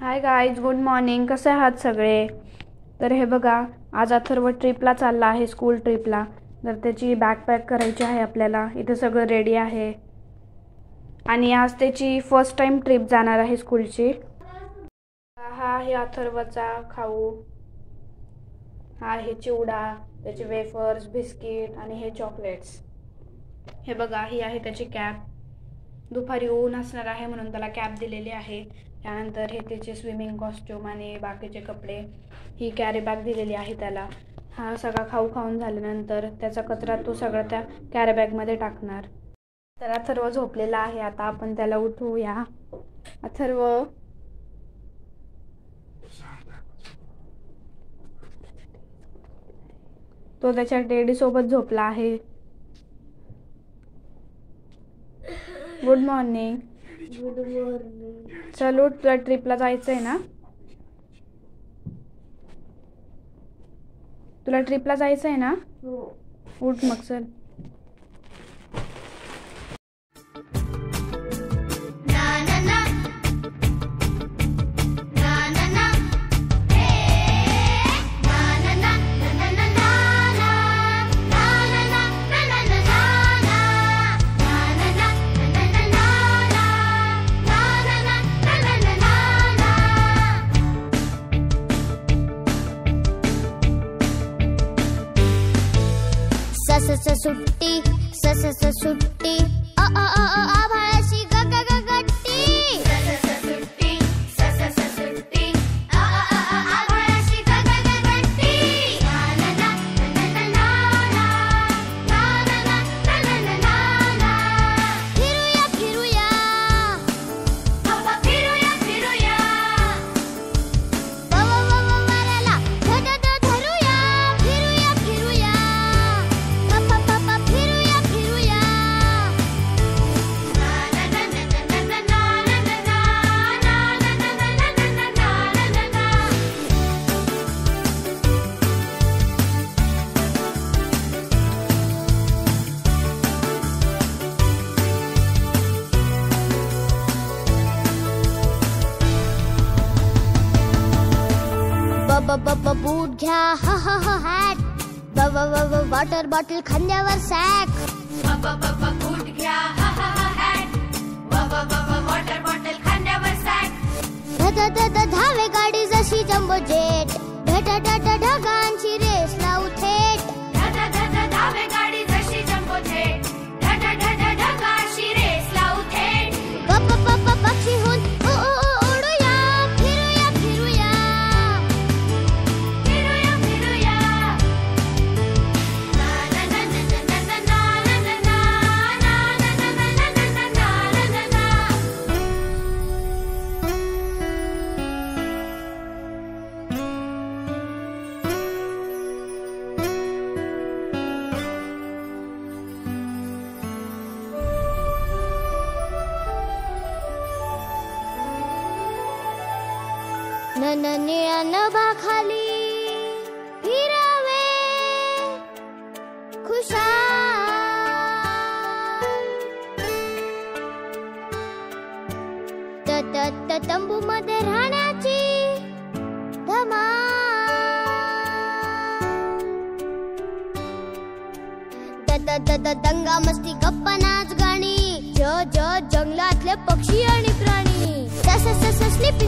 Hi guys, good morning. कसे आहात सगळे? तर हे बघा, आज अथर्व ट्रिपला चालला आहे, स्कूल ट्रिपला. तर त्याची बॅकपॅक करायची आहे आपल्याला. इथे सगळं रेडी आहे आणि आज त्याची फर्स्ट टाइम ट्रिप जाणार आहे स्कूलची. हा आहे अथर्वचा खाऊ. हा आहे चिवडा, त्याचे वेफर्स, बिस्किट आणि हे चॉकलेट्स. हे बघा, ही आहे त्याची कॅप. दुपारी ऊन असणार आहे म्हणून त्याला कॅप दिलेली आहे. त्यानंतर हे त्याचे स्विमिंग कॉस्ट्यूम आणि बाकीचे कपडे. ही कॅरी बॅग दिलेली आहे त्याला. हा सगळा खाऊ खाऊन झाल्यानंतर त्याचा कचरा तो सगळा त्या कॅरी बॅगमध्ये टाकणार. तर अथर्व झोपलेला आहे. आता आपण त्याला उठवूया. अथर्व, तो त्याच्या टेडी सोबत झोपला आहे. Good morning. Good morning. चल उठ, तुला ट्रिपला जायचंय ना? तुला ट्रिपला जायचंय ना? हो. उठ मग, चल. सुट्टी सुट्टी आभाळाशी ग ग ग गट्टी. सुट्टी सुट्टी आभाळाशी ग ग ग गट्टी. ला ला ला ला ला ला ला. फिरूया फिरूया बाबा, फिरूया फिरूया बाबा बाबा वाऱ्याला धरूया. फिरूया फिरूया बाबा फिरूया फिरूया. बाबा बूट घ्या, हा हा हा हॅट. बाबा वॉटर बॉटल खांद्यावर सॅक. बाबा बूट घ्या, हा हा हा हॅट. बाबा वॉटर बॉटल खांद्यावर सॅक. धावे गाडी जशी जम्बो जेट. ढगांची रेस लावू थेट. धावे गाडी जशी जम्बो जेट. ढगांची रेस लावू थेट. पक्षी होऊन उडूया. फिरूया फिरूया फिरूया फिरूया. निळ्या नभाखाली फिरावे खुशाल. तंबू मध्ये राहण्याची धमाल. दंगा मस्ती गप्पा नाच गाणी. जंगलातले पक्षी आणि प्राणी. स्लिप